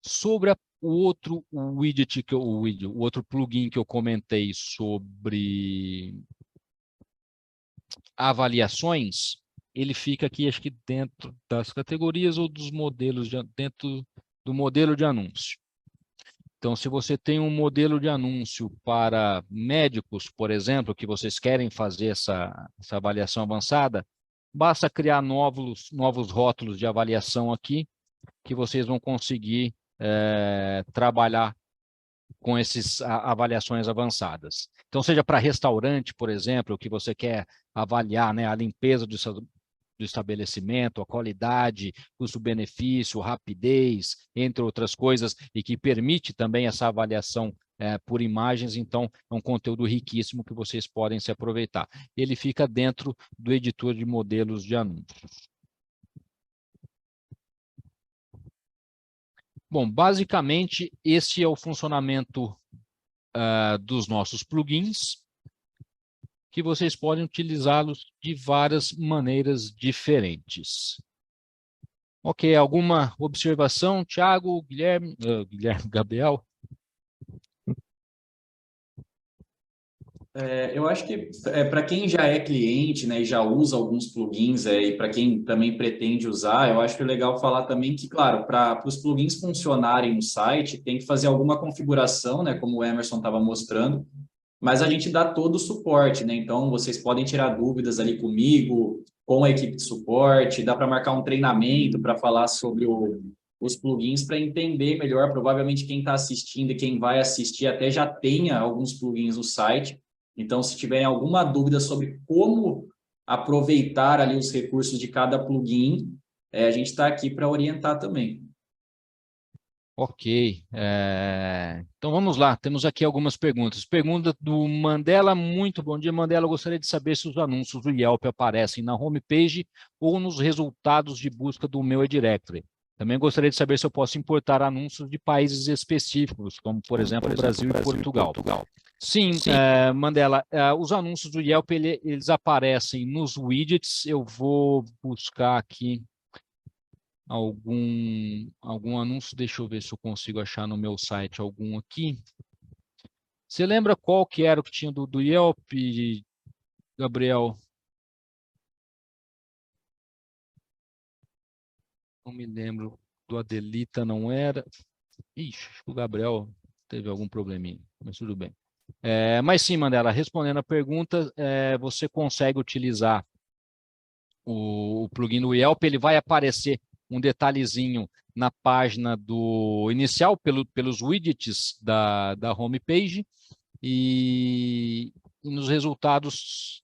Sobre o outro widget, o outro plugin que eu comentei sobre avaliações, ele fica aqui, acho que dentro das categorias ou dos modelos, dentro do modelo de anúncio. Então, se você tem um modelo de anúncio para médicos, por exemplo, que vocês querem fazer essa avaliação avançada, basta criar novos rótulos de avaliação aqui, que vocês vão conseguir trabalhar com essas avaliações avançadas. Então, seja para restaurante, por exemplo, que você quer avaliar, né, a limpeza do estabelecimento, a qualidade, custo-benefício, rapidez, entre outras coisas, e que permite também essa avaliação por imagens, então é um conteúdo riquíssimo que vocês podem se aproveitar. Ele fica dentro do editor de modelos de anúncios. Bom, basicamente, esse é o funcionamento dos nossos plugins, que vocês podem utilizá-los de várias maneiras diferentes. Ok, alguma observação, Thiago, Guilherme, Gabriel? Eu acho que para quem já é cliente, né, e já usa alguns plugins, e para quem também pretende usar, eu acho que é legal falar também que, claro, para os plugins funcionarem no site, tem que fazer alguma configuração, né, como o Emerson estava mostrando, mas a gente dá todo o suporte, né? Então, vocês podem tirar dúvidas ali comigo, com a equipe de suporte, dá para marcar um treinamento para falar sobre os plugins para entender melhor. Provavelmente quem está assistindo e quem vai assistir até já tenha alguns plugins no site. Então, se tiverem alguma dúvida sobre como aproveitar ali os recursos de cada plugin, a gente está aqui para orientar também. Ok. Então vamos lá, temos aqui algumas perguntas. Pergunta do Mandela, muito bom dia, Mandela. Eu gostaria de saber se os anúncios do Yelp aparecem na homepage ou nos resultados de busca do meu e-directory. Também gostaria de saber se eu posso importar anúncios de países específicos, como por exemplo, Brasil e Portugal. Sim, Mandela, os anúncios do Yelp, eles aparecem nos widgets. Eu vou buscar aqui algum anúncio, deixa eu ver se eu consigo achar no meu site algum aqui. Você lembra qual que era o que tinha do Yelp, Gabriel? Não me lembro. Do Adelita não era. Ixi, acho que o Gabriel teve algum probleminha, mas tudo bem. Mas sim, Mandela, respondendo a pergunta, você consegue utilizar o plugin do Yelp, ele vai aparecer um detalhezinho na página do inicial, pelos widgets da homepage, e nos resultados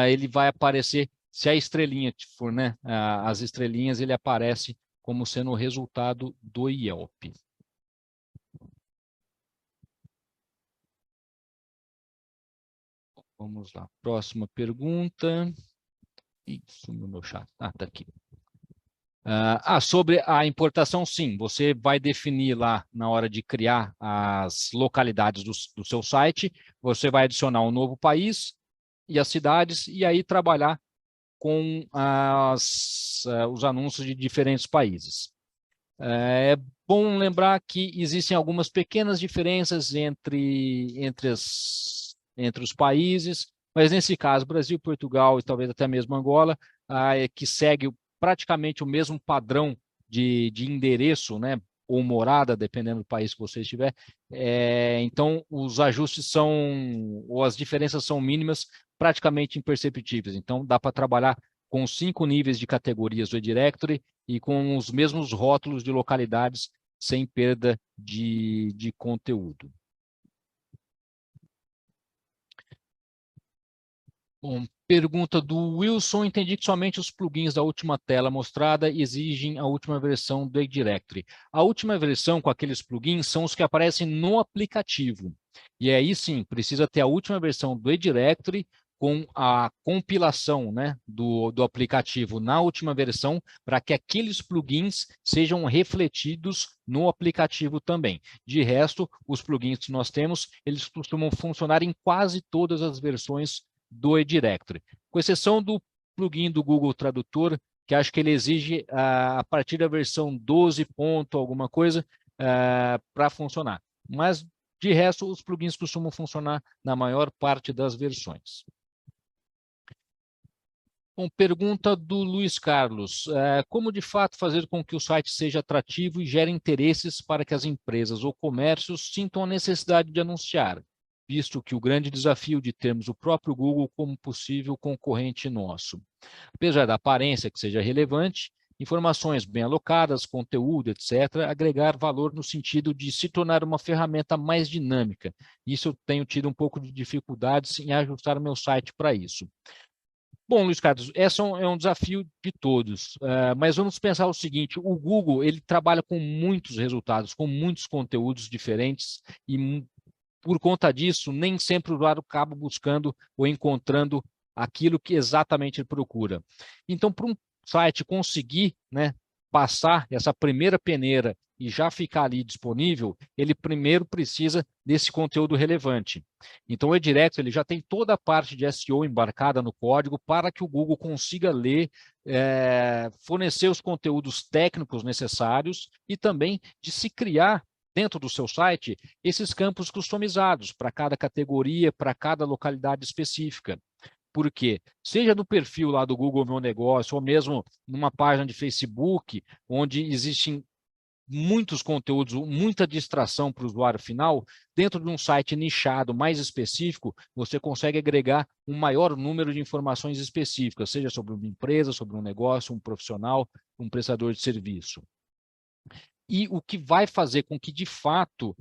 ele vai aparecer, se a estrelinha for, né, as estrelinhas, ele aparece como sendo o resultado do Yelp. Vamos lá, próxima pergunta. Ih, sumiu meu chat. Ah, tá aqui. Sobre a importação, sim, você vai definir lá na hora de criar as localidades do seu site, você vai adicionar um novo país e as cidades, e aí trabalhar com os anúncios de diferentes países. É bom lembrar que existem algumas pequenas diferenças entre os países, mas nesse caso, Brasil, Portugal e talvez até mesmo Angola, que segue praticamente o mesmo padrão de endereço, né, ou morada, dependendo do país que você estiver. Então, os ajustes ou as diferenças são mínimas, praticamente imperceptíveis. Então, dá para trabalhar com 5 níveis de categorias do e-directory e com os mesmos rótulos de localidades sem perda de conteúdo. Bom, pergunta do Wilson, entendi que somente os plugins da última tela mostrada exigem a última versão do e-directory. A última versão com aqueles plugins são os que aparecem no aplicativo. E aí sim, precisa ter a última versão do e-directory com a compilação, né, do aplicativo na última versão, para que aqueles plugins sejam refletidos no aplicativo também. De resto, os plugins que nós temos, eles costumam funcionar em quase todas as versões do e-directory, com exceção do plugin do Google Tradutor, que acho que ele exige a partir da versão 12 ponto alguma coisa para funcionar. Mas, de resto, os plugins costumam funcionar na maior parte das versões. Bom, pergunta do Luiz Carlos. Como de fato fazer com que o site seja atrativo e gere interesses para que as empresas ou comércios sintam a necessidade de anunciar, visto que o grande desafio de termos o próprio Google como possível concorrente nosso? Apesar da aparência que seja relevante, informações bem alocadas, conteúdo, etc., agregar valor no sentido de se tornar uma ferramenta mais dinâmica. Isso eu tenho tido um pouco de dificuldades em ajustar o meu site para isso. Bom, Luiz Carlos, esse é um desafio de todos, mas vamos pensar o seguinte, o Google ele trabalha com muitos resultados, com muitos conteúdos diferentes e por conta disso, nem sempre o usuário acaba buscando ou encontrando aquilo que exatamente ele procura. Então, para um site conseguir, né, passar essa primeira peneira e já ficar ali disponível, ele primeiro precisa desse conteúdo relevante. Então, o e-directory ele já tem toda a parte de SEO embarcada no código para que o Google consiga ler, fornecer os conteúdos técnicos necessários e também de se criar dentro do seu site esses campos customizados para cada categoria, para cada localidade específica. Por quê? Seja no perfil lá do Google Meu Negócio, ou mesmo numa página de Facebook, onde existem muitos conteúdos, muita distração para o usuário final, dentro de um site nichado mais específico, você consegue agregar um maior número de informações específicas, seja sobre uma empresa, sobre um negócio, um profissional, um prestador de serviço. E o que vai fazer com que, de fato,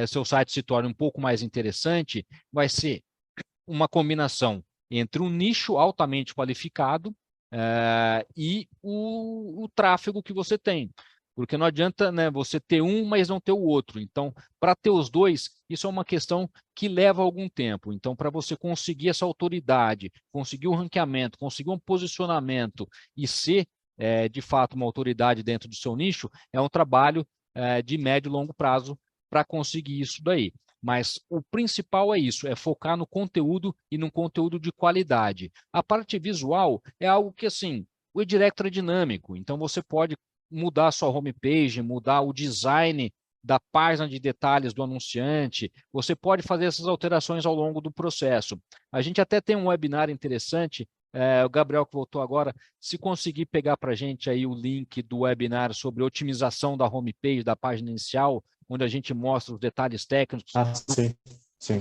seu site se torne um pouco mais interessante vai ser uma combinação entre um nicho altamente qualificado e o tráfego que você tem. porque não adianta, né, você ter um, mas não ter o outro. Então, para ter os dois, isso é uma questão que leva algum tempo. Então, para você conseguir essa autoridade, conseguir um ranqueamento, conseguir um posicionamento e ser, de fato, uma autoridade dentro do seu nicho, é um trabalho de médio e longo prazo para conseguir isso daí. Mas o principal é isso, é focar no conteúdo e no conteúdo de qualidade. A parte visual é algo que, assim, o eDirector é dinâmico, então você pode mudar a sua homepage, mudar o design da página de detalhes do anunciante, você pode fazer essas alterações ao longo do processo. A gente até tem um webinar interessante, o Gabriel que voltou agora, se conseguir pegar para a gente aí o link do webinar sobre otimização da homepage, da página inicial, onde a gente mostra os detalhes técnicos Sim.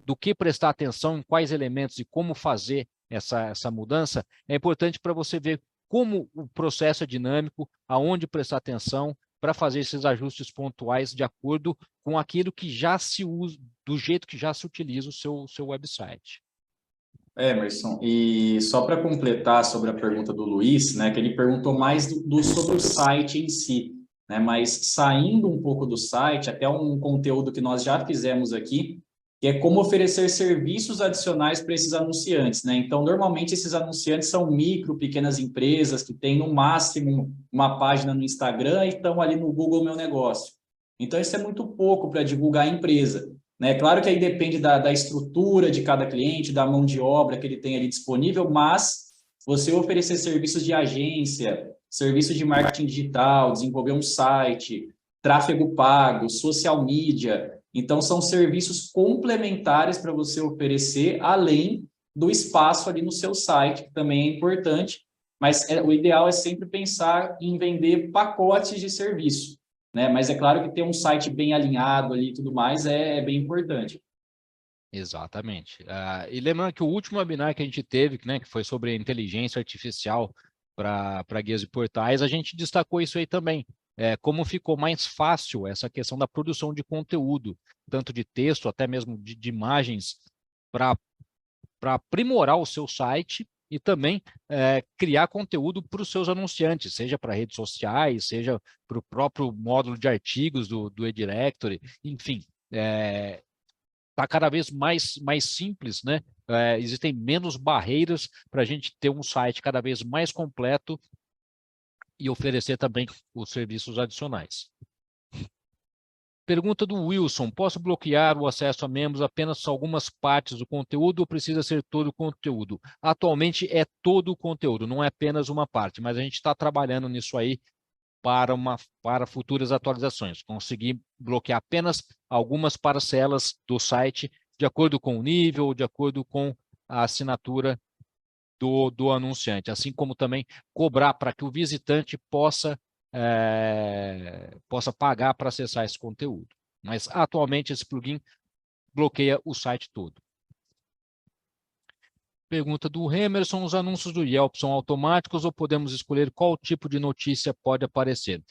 do que prestar atenção, em quais elementos e como fazer essa mudança, é importante para você ver como o processo é dinâmico, aonde prestar atenção para fazer esses ajustes pontuais de acordo com aquilo que já se usa, do jeito que já se utiliza o seu website. Emerson, e só para completar sobre a pergunta do Luiz, né, que ele perguntou mais sobre o site em si, né, mas saindo um pouco do site, até um conteúdo que nós já fizemos aqui, que é como oferecer serviços adicionais para esses anunciantes, né? Então, normalmente esses anunciantes são pequenas empresas que têm no máximo uma página no Instagram e estão ali no Google Meu Negócio. Então, isso é muito pouco para divulgar a empresa, né? Claro que aí depende da estrutura de cada cliente, da mão de obra que ele tem ali disponível, mas você oferecer serviços de agência, serviços de marketing digital, desenvolver um site, tráfego pago, social media. Então, são serviços complementares para você oferecer, além do espaço ali no seu site, que também é importante, mas o ideal é sempre pensar em vender pacotes de serviço, né? Mas é claro que ter um site bem alinhado ali e tudo mais é bem importante. Exatamente. E lembrando que o último webinar que a gente teve, né, que foi sobre inteligência artificial para guias e portais, a gente destacou isso aí também. Como ficou mais fácil essa questão da produção de conteúdo, tanto de texto, até mesmo de imagens, para aprimorar o seu site e também criar conteúdo para os seus anunciantes, seja para redes sociais, seja para o próprio módulo de artigos do eDirectory, enfim. Está cada vez mais simples, né? Existem menos barreiras para a gente ter um site cada vez mais completo e oferecer também os serviços adicionais. Pergunta do Wilson: posso bloquear o acesso a membros apenas algumas partes do conteúdo ou precisa ser todo o conteúdo? Atualmente é todo o conteúdo, não é apenas uma parte, mas a gente está trabalhando nisso aí para futuras atualizações. Conseguir bloquear apenas algumas parcelas do site de acordo com o nível, de acordo com a assinatura do anunciante, assim como também cobrar para que o visitante possa pagar para acessar esse conteúdo. Mas, atualmente, esse plugin bloqueia o site todo. Pergunta do Emerson: os anúncios do Yelp são automáticos ou podemos escolher qual tipo de notícia pode aparecer?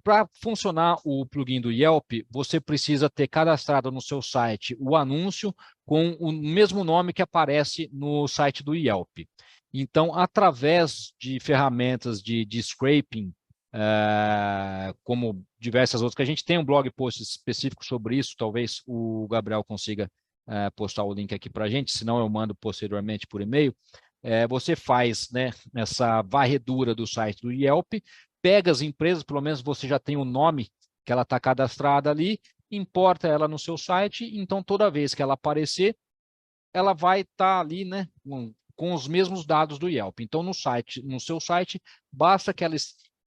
Para funcionar o plugin do Yelp, você precisa ter cadastrado no seu site o anúncio com o mesmo nome que aparece no site do Yelp. Então, através de ferramentas de scraping, como diversas outras, que a gente tem um blog post específico sobre isso, talvez o Gabriel consiga postar o link aqui para a gente, senão eu mando posteriormente por e-mail. Você faz, né, essa varredura do site do Yelp, pega as empresas, pelo menos você já tem o nome que ela está cadastrada ali, importa ela no seu site, então toda vez que ela aparecer, ela vai estar ali, né, com os mesmos dados do Yelp. Então, no seu site, basta que ela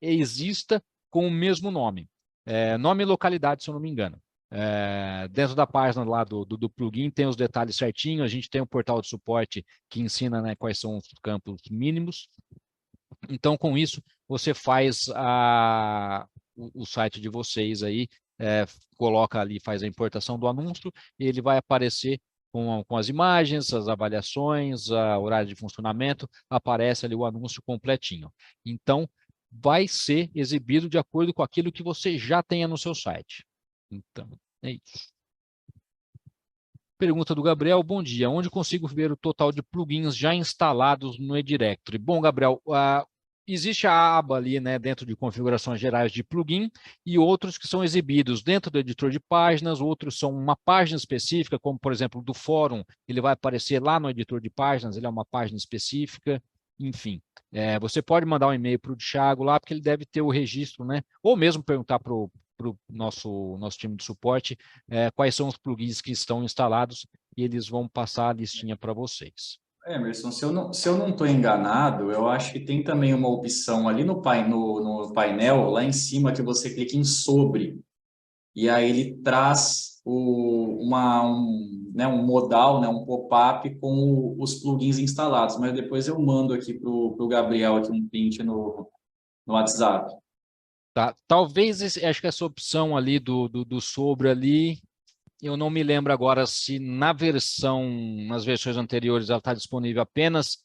exista com o mesmo nome. Nome e localidade, se eu não me engano. Dentro da página lá do plugin tem os detalhes certinho, a gente tem um portal de suporte que ensina, né, quais são os campos mínimos. Então, com isso, você faz o site de vocês aí, coloca ali, faz a importação do anúncio, e ele vai aparecer com as imagens, as avaliações, horário de funcionamento, aparece ali o anúncio completinho. Então, vai ser exibido de acordo com aquilo que você já tenha no seu site. Então, é isso. Pergunta do Gabriel: bom dia, onde consigo ver o total de plugins já instalados no eDirectory? Bom, Gabriel, existe a aba ali, né, dentro de configurações gerais de plugin, e outros que são exibidos dentro do editor de páginas, outros são uma página específica, como por exemplo do fórum, ele vai aparecer lá no editor de páginas, ele é uma página específica, enfim. Você pode mandar um e-mail para o Thiago lá, porque ele deve ter o registro, né? Ou mesmo perguntar para o nosso time de suporte quais são os plugins que estão instalados, e eles vão passar a listinha para vocês. Emerson, se eu não estou enganado, eu acho que tem também uma opção ali no painel, lá em cima, que você clica em sobre, e aí ele traz um modal, né, um pop-up com os plugins instalados, mas depois eu mando aqui para o Gabriel aqui um print no WhatsApp. Tá? Talvez, acho que essa opção ali do sobre ali, eu não me lembro agora se nas versões anteriores ela está disponível apenas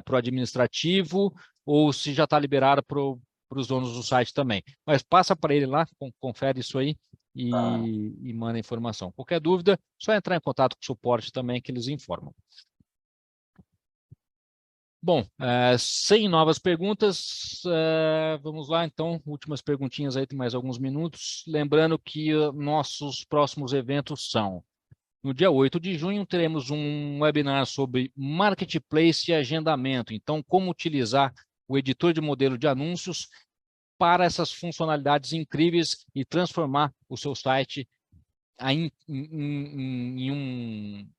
para o administrativo ou se já está liberada para os donos do site também. Mas passa para ele lá, confere isso aí e manda informação. Qualquer dúvida, só entrar em contato com o suporte também que eles informam. Bom, sem novas perguntas, vamos lá, então, últimas perguntinhas aí, tem mais alguns minutos. Lembrando que nossos próximos eventos são, no dia 8 de junho, teremos um webinar sobre Marketplace e agendamento. Então, como utilizar o editor de modelo de anúncios para essas funcionalidades incríveis e transformar o seu site em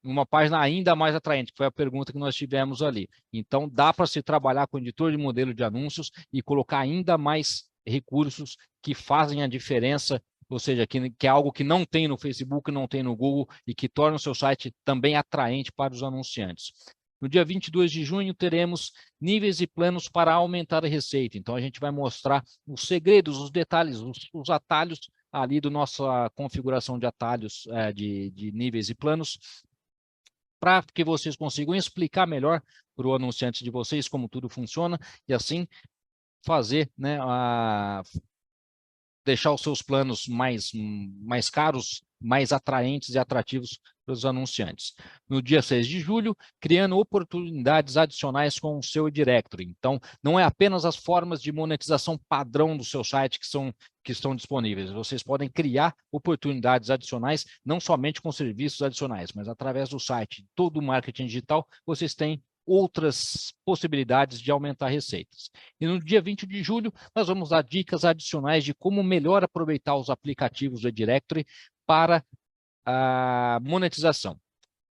uma página ainda mais atraente, que foi a pergunta que nós tivemos ali. Então, dá para se trabalhar com o editor de modelo de anúncios e colocar ainda mais recursos que fazem a diferença, ou seja, que é algo que não tem no Facebook, não tem no Google e que torna o seu site também atraente para os anunciantes. No dia 22 de junho, teremos níveis e planos para aumentar a receita. Então, a gente vai mostrar os segredos, os detalhes, os atalhos ali da nossa configuração de atalhos de níveis e planos, para que vocês consigam explicar melhor para o anunciante de vocês como tudo funciona e assim fazer, né, deixar os seus planos mais caros, mais atraentes e atrativos para os anunciantes. No dia 6 de julho, criando oportunidades adicionais com o seu Directory. Então, não é apenas as formas de monetização padrão do seu site que estão disponíveis. Vocês podem criar oportunidades adicionais, não somente com serviços adicionais, mas através do site, todo o marketing digital, vocês têm outras possibilidades de aumentar receitas. E no dia 20 de julho, nós vamos dar dicas adicionais de como melhor aproveitar os aplicativos do Directory para a monetização.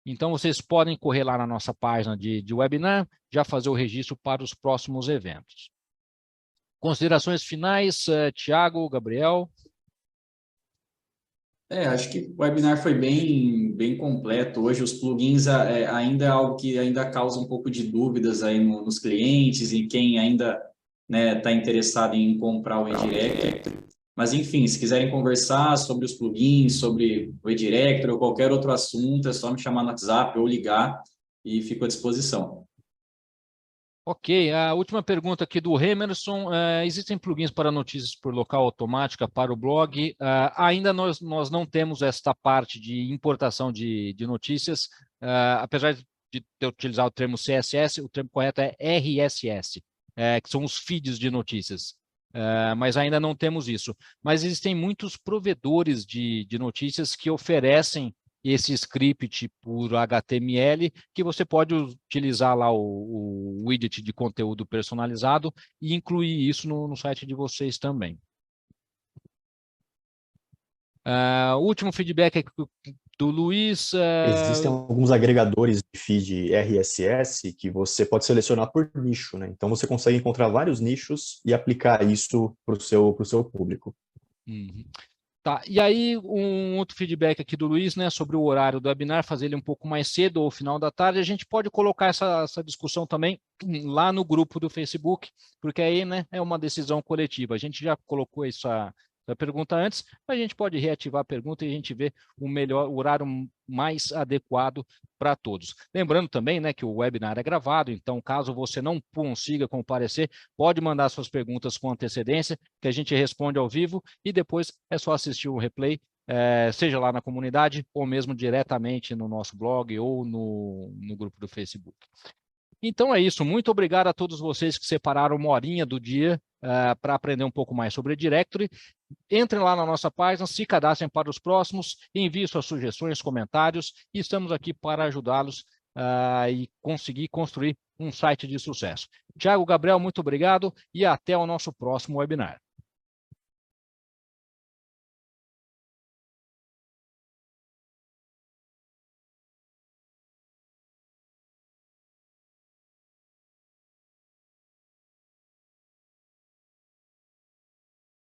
Então, vocês podem correr lá na nossa página de webinar, já fazer o registro para os próximos eventos. Considerações finais, Thiago, Gabriel? Acho que o webinar foi bem completo. Hoje os plugins ainda é algo que ainda causa um pouco de dúvidas aí nos clientes e quem ainda está interessado em comprar o eDirectory. Mas enfim, se quiserem conversar sobre os plugins, sobre o eDirectory ou qualquer outro assunto, é só me chamar no WhatsApp ou ligar e fico à disposição. Ok, a última pergunta aqui do Emerson, existem plugins para notícias por local automática para o blog? Ainda nós não temos esta parte de importação de notícias, apesar de eu utilizar o termo CSS, o termo correto é RSS, que são os feeds de notícias, mas ainda não temos isso. Mas existem muitos provedores de notícias que oferecem esse script por HTML, que você pode utilizar lá o widget de conteúdo personalizado e incluir isso no site de vocês também. O último feedback aqui do Luiz. Existem alguns agregadores de feed RSS que você pode selecionar por nicho, né? Então você consegue encontrar vários nichos e aplicar isso para o seu público. Uhum. Tá, e aí um outro feedback aqui do Luiz, né, sobre o horário do webinar, fazer ele um pouco mais cedo ou final da tarde, a gente pode colocar essa discussão também lá no grupo do Facebook, porque aí, né, é uma decisão coletiva. A gente já colocou essa pergunta antes, mas a gente pode reativar a pergunta e a gente vê o horário mais adequado para todos. Lembrando também, né, que o webinar é gravado, então caso você não consiga comparecer, pode mandar suas perguntas com antecedência, que a gente responde ao vivo e depois é só assistir o replay, seja lá na comunidade ou mesmo diretamente no nosso blog ou no grupo do Facebook. Então é isso. Muito obrigado a todos vocês que separaram uma horinha do dia para aprender um pouco mais sobre a Directory. Entrem lá na nossa página, se cadastrem para os próximos, enviem suas sugestões, comentários, e estamos aqui para ajudá-los e conseguir construir um site de sucesso. Tiago, Gabriel, muito obrigado e até o nosso próximo webinar.